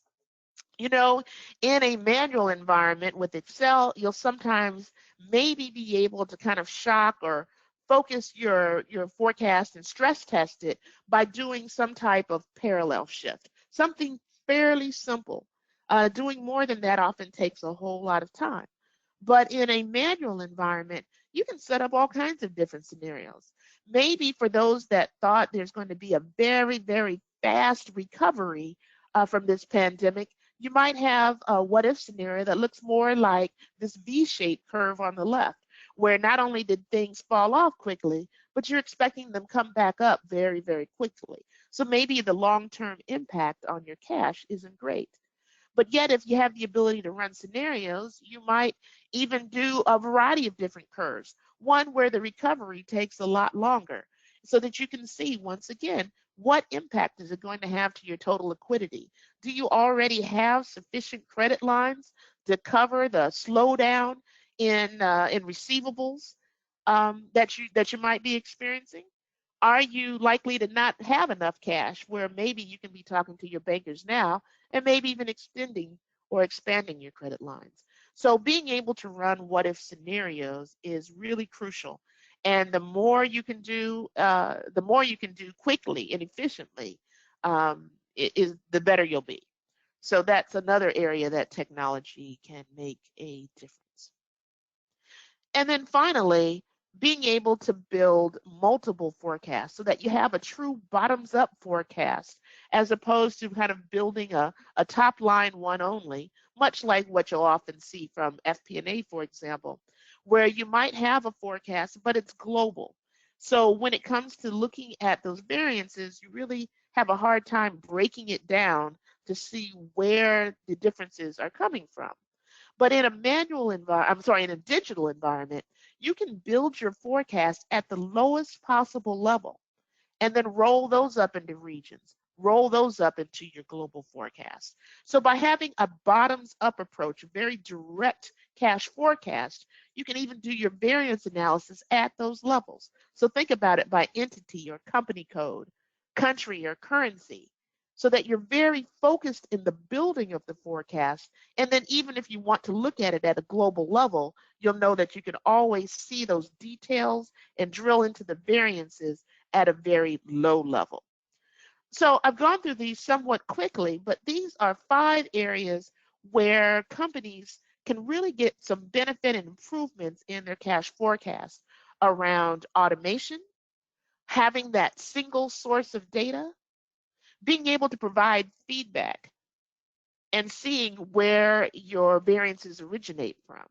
You know, in a manual environment with Excel, you'll sometimes maybe be able to kind of shock or focus your forecast and stress test it by doing some type of parallel shift, something fairly simple. Doing more than that often takes a whole lot of time. But in a manual environment, you can set up all kinds of different scenarios. Maybe for those that thought there's going to be a very, very fast recovery from this pandemic, you might have a what if scenario that looks more like this V-shaped curve on the left, where not only did things fall off quickly, but you're expecting them come back up very, very quickly. So maybe the long-term impact on your cash isn't great. But yet, if you have the ability to run scenarios, you might even do a variety of different curves, one where the recovery takes a lot longer, so that you can see, once again, what impact is it going to have to your total liquidity? Do you already have sufficient credit lines to cover the slowdown in receivables that you might be experiencing? Are you likely to not have enough cash where maybe you can be talking to your bankers now and maybe even extending or expanding your credit lines? So being able to run what if scenarios is really crucial. And the more you can do quickly and efficiently, the better you'll be. So that's another area that technology can make a difference. And then finally, being able to build multiple forecasts so that you have a true bottoms-up forecast as opposed to kind of building a top line one only, much like what you'll often see from FP&A, for example, where you might have a forecast, but it's global. So when it comes to looking at those variances, you really have a hard time breaking it down to see where the differences are coming from. But in a in a digital environment, you can build your forecast at the lowest possible level and then roll those up into regions, roll those up into your global forecast. So by having a bottoms up approach, a very direct cash forecast, you can even do your variance analysis at those levels. So think about it by entity or company code, country or currency, so that you're very focused in the building of the forecast. And then even if you want to look at it at a global level, you'll know that you can always see those details and drill into the variances at a very low level. So I've gone through these somewhat quickly, but these are 5 areas where companies can really get some benefit and improvements in their cash forecast around automation, having that single source of data, being able to provide feedback and seeing where your variances originate from,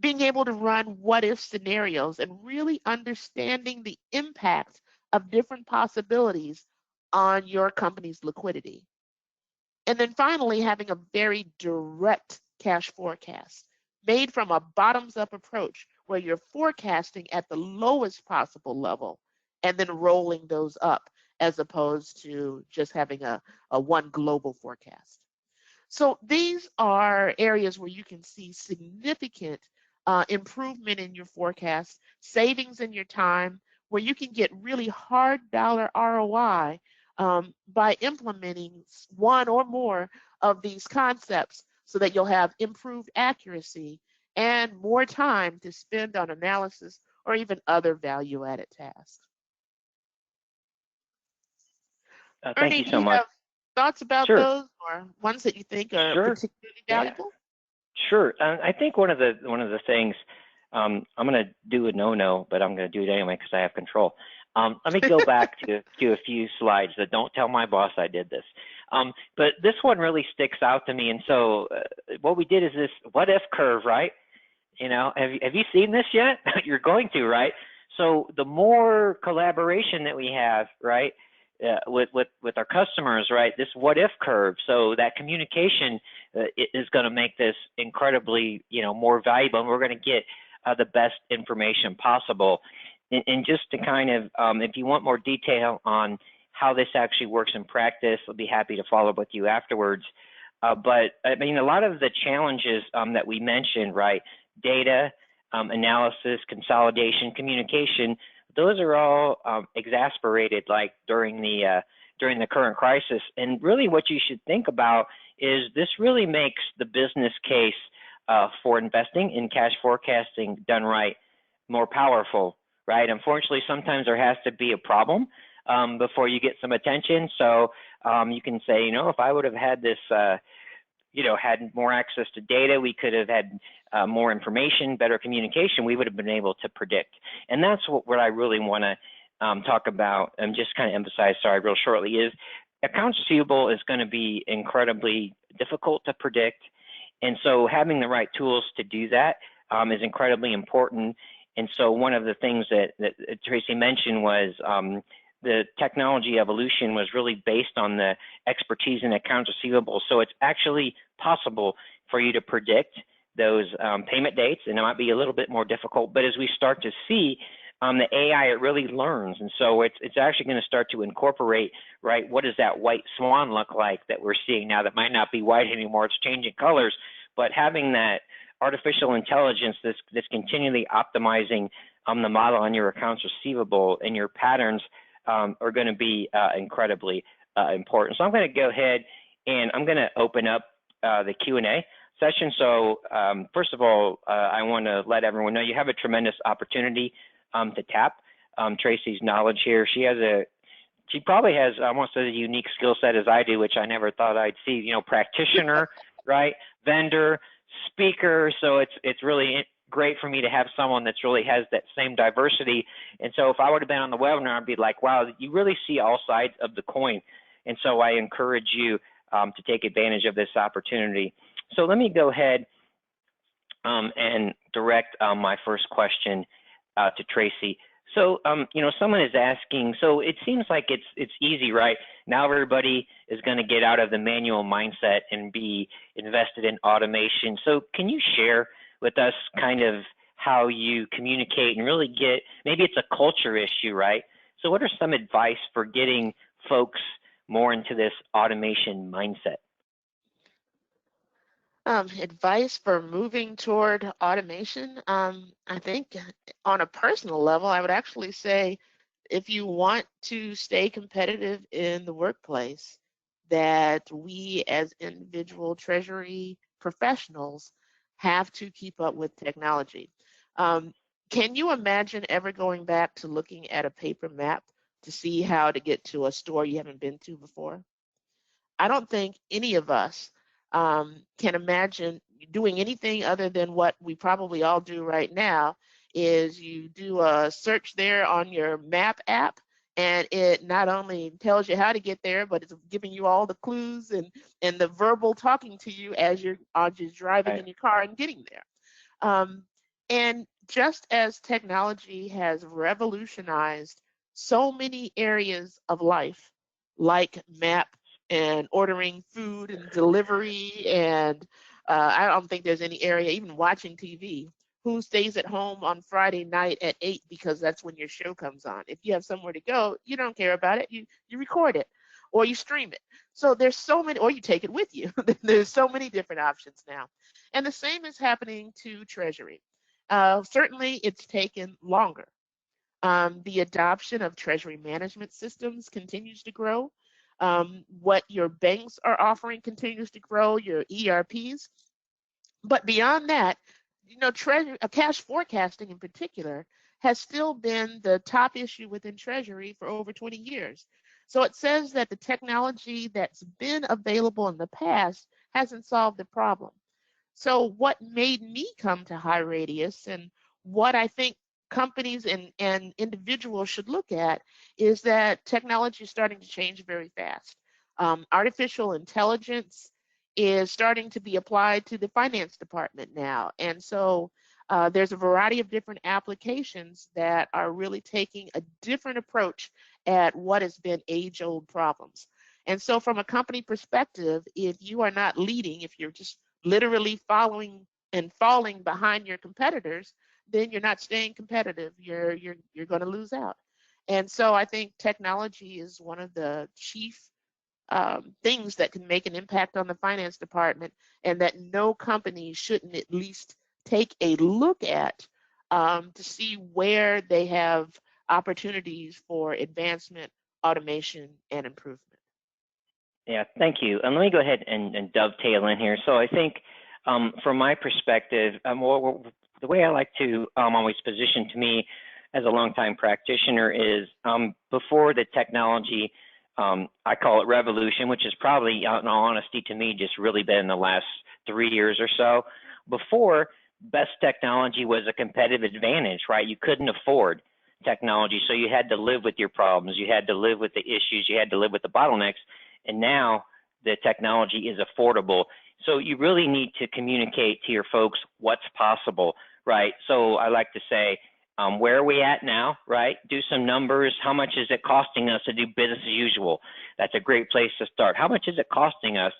being able to run what-if scenarios and really understanding the impact of different possibilities on your company's liquidity. And then finally, having a very direct cash forecast made from a bottoms-up approach where you're forecasting at the lowest possible level and then rolling those up as opposed to just having a one global forecast. So these are areas where you can see significant improvement in your forecast, savings in your time, where you can get really hard dollar ROI by implementing one or more of these concepts so that you'll have improved accuracy and more time to spend on analysis or even other value-added tasks. Thank Ernie, you do so you much. have thoughts about Sure. those or ones that you think are Sure. particularly Yeah. valuable? Sure. I think one of the things, I'm going to do a no-no, but I'm going to do it anyway because I have control. Let me go back to a few slides that don't tell my boss I did this. But this one really sticks out to me. And so what we did is this what-if curve, right? You know, have you seen this yet? You're going to, right? So the more collaboration that we have, right, with our customers, right, this what-if curve, so that communication is going to make this incredibly, more valuable, and we're going to get the best information possible. And just to kind of, if you want more detail on how this actually works in practice, I'll be happy to follow up with you afterwards. But I mean, a lot of the challenges that we mentioned, right, data, analysis, consolidation, communication, those are all exasperated like during the current crisis. And really what you should think about is this really makes the business case for investing in cash forecasting done right more powerful, right? Unfortunately, sometimes there has to be a problem before you get some attention. So you can say, if I would have had this, had more access to data, we could have had more information, better communication, we would have been able to predict. And that's what I really want to talk about and just kind of emphasize, real shortly, is accounts receivable is going to be incredibly difficult to predict. And so having the right tools to do that is incredibly important. And so one of the things that Tracy mentioned was the technology evolution was really based on the expertise in accounts receivable. So it's actually possible for you to predict those payment dates, and it might be a little bit more difficult, but as we start to see the AI, it really learns. And so it's actually going to start to incorporate, right, what does that white swan look like that we're seeing now that might not be white anymore, it's changing colors, but having that artificial intelligence that's continually optimizing the model on your accounts receivable and your patterns are going to be incredibly important. So I'm going to go ahead and I'm going to open up the Q&A session. So first of all, I want to let everyone know you have a tremendous opportunity to tap Tracy's knowledge here. She probably has almost as a unique skill set as I do, which I never thought I'd see, practitioner, right? Vendor, speaker. So it's really great for me to have someone that's really has that same diversity. And so if I would have been on the webinar, I'd be like, wow, you really see all sides of the coin. And so I encourage you to take advantage of this opportunity. So let me go ahead and direct my first question to Tracy. So, someone is asking, so it seems like it's easy, right? Now everybody is going to get out of the manual mindset and be invested in automation. So can you share with us kind of how you communicate and really maybe it's a culture issue, right? So what are some advice for getting folks more into this automation mindset? Advice for moving toward automation. I think on a personal level, I would actually say if you want to stay competitive in the workplace, that we as individual treasury professionals have to keep up with technology. Can you imagine ever going back to looking at a paper map to see how to get to a store you haven't been to before? I don't think any of us can imagine doing anything other than what we probably all do right now, is you do a search there on your map app, and it not only tells you how to get there, but it's giving you all the clues and the verbal talking to you as you're just driving in your car and getting there. And just as technology has revolutionized so many areas of life, like map and ordering food and delivery, and I don't think there's any area, even watching TV, who stays at home on Friday night at 8 because that's when your show comes on. If you have somewhere to go, you don't care about it. You record it or you stream it. So there's so many, or you take it with you. There's so many different options now. And the same is happening to Treasury. Certainly it's taken longer. The adoption of Treasury management systems continues to grow. What your banks are offering continues to grow, your ERPs. But beyond that, cash forecasting in particular has still been the top issue within Treasury for over 20 years. So it says that the technology that's been available in the past hasn't solved the problem. So what made me come to HighRadius, and what I think companies and individuals should look at, is that technology is starting to change very fast. Artificial intelligence is starting to be applied to the finance department now. And so there's a variety of different applications that are really taking a different approach at what has been age-old problems. And so from a company perspective, if you are not leading, if you're just literally following and falling behind your competitors, then you're not staying competitive. You're going to lose out. And so I think technology is one of the chief things that can make an impact on the finance department, and that no company shouldn't at least take a look at to see where they have opportunities for advancement, automation, and improvement. Yeah, thank you. And let me go ahead and dovetail in here. So I think from my perspective, the way I like to always position to me as a longtime practitioner is before the technology, I call it revolution, which is probably, in all honesty to me, just really been in the last 3 years or so. Before, best technology was a competitive advantage, right? You couldn't afford technology, so you had to live with your problems. You had to live with the issues. You had to live with the bottlenecks. And now the technology is affordable. So you really need to communicate to your folks what's possible, right? So I like to say, where are we at now, right? Do some numbers. How much is it costing us to do business as usual? That's a great place to start. How much is it costing us?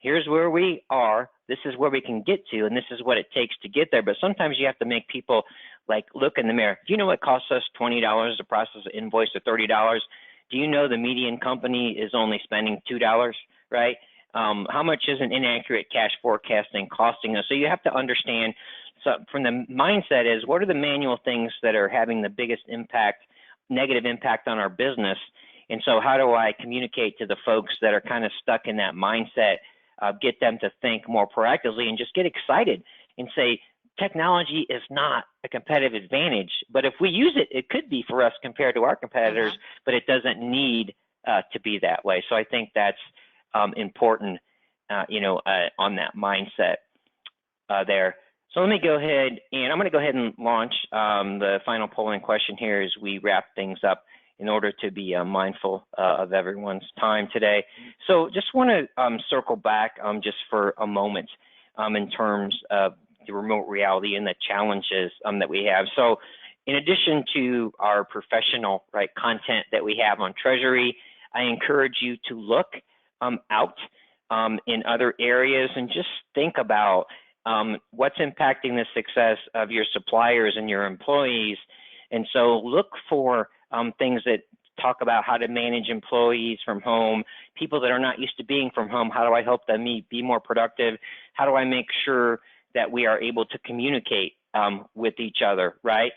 Here's where we are. This is where we can get to, and this is what it takes to get there. But sometimes you have to make people like look in the mirror. Do you know it costs us $20 to process an invoice or $30? Do you know the median company is only spending $2, right? How much is an inaccurate cash forecasting costing us? So you have to understand, so from the mindset is, what are the manual things that are having the biggest impact, negative impact on our business? And so how do I communicate to the folks that are kind of stuck in that mindset, get them to think more proactively and just get excited and say, technology is not a competitive advantage, but if we use it, it could be for us compared to our competitors, but it doesn't need to be that way. So I think that's important, on that mindset there. So let me go ahead, and I'm going to go ahead and launch the final polling question here as we wrap things up in order to be mindful of everyone's time today. So just want to circle back just for a moment in terms of the remote reality and the challenges that we have. So in addition to our professional content that we have on Treasury, I encourage you to look out in other areas and just think about what's impacting the success of your suppliers and your employees. And so look for things that talk about how to manage employees from home, people that are not used to being from home. How do I help them be more productive? How do I make sure that we are able to communicate with each other, right?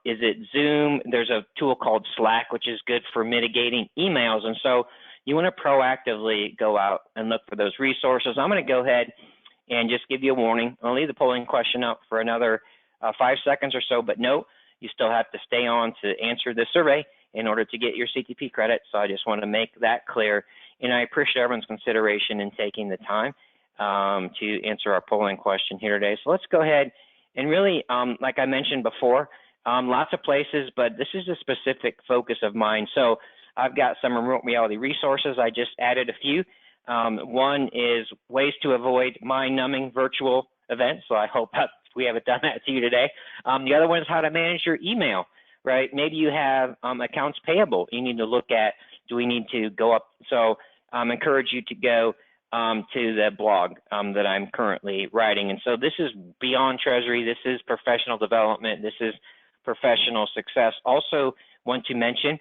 Is it Zoom? There's a tool called Slack, which is good for mitigating emails. And so you want to proactively go out and look for those resources. I'm going to go ahead and just give you a warning. I'll leave the polling question up for another 5 seconds or so, but note, you still have to stay on to answer the survey in order to get your CTP credit. So I just want to make that clear. And I appreciate everyone's consideration in taking the time to answer our polling question here today. So let's go ahead and really, like I mentioned before, lots of places, but this is a specific focus of mine. So I've got some remote reality resources. I just added a few. One is ways to avoid mind-numbing virtual events. So I hope we haven't done that to you today. The other one is how to manage your email, right? Maybe you have accounts payable. You need to look at, do we need to go up? So I encourage you to go to the blog that I'm currently writing. And so this is beyond Treasury. This is professional development. This is professional success. Also want to mention,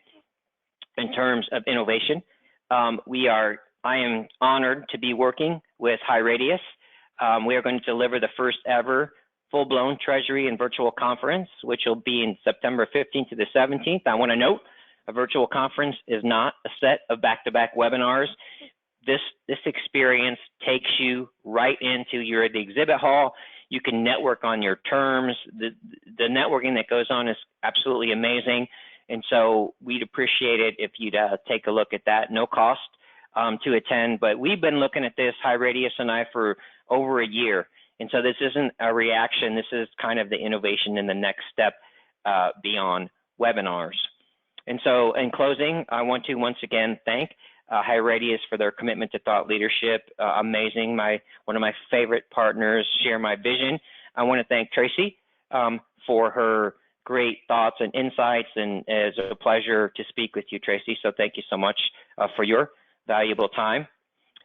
in terms of innovation, I am honored to be working with HighRadius. We are going to deliver the first ever full-blown Treasury and virtual conference, which will be in September 15th to the 17th. I want to note, a virtual conference is not a set of back-to-back webinars. This experience takes you right into, you're at the exhibit hall. You can network on your terms. The networking that goes on is absolutely amazing. And so we'd appreciate it if you'd take a look at that. No cost to attend, but we've been looking at this, HighRadius and I, for over a year. And so this isn't a reaction. This is kind of the innovation in the next step beyond webinars. And so in closing, I want to once again thank HighRadius for their commitment to thought leadership. Amazing. One of my favorite partners share my vision. I want to thank Tracy for her great thoughts and insights, and it's a pleasure to speak with you, Tracy. So thank you so much for your valuable time.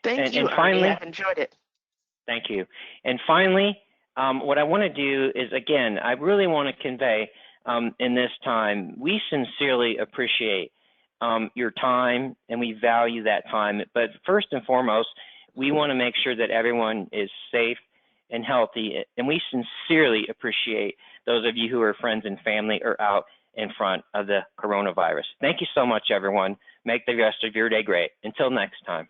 Thank you, and finally, I've enjoyed it. Thank you. And finally, what I want to do is, again, I really want to convey in this time, we sincerely appreciate your time, and we value that time. But first and foremost, we want to make sure that everyone is safe and healthy. And we sincerely appreciate those of you who are friends and family or out in front of the coronavirus. Thank you so much, everyone. Make the rest of your day great. Until next time.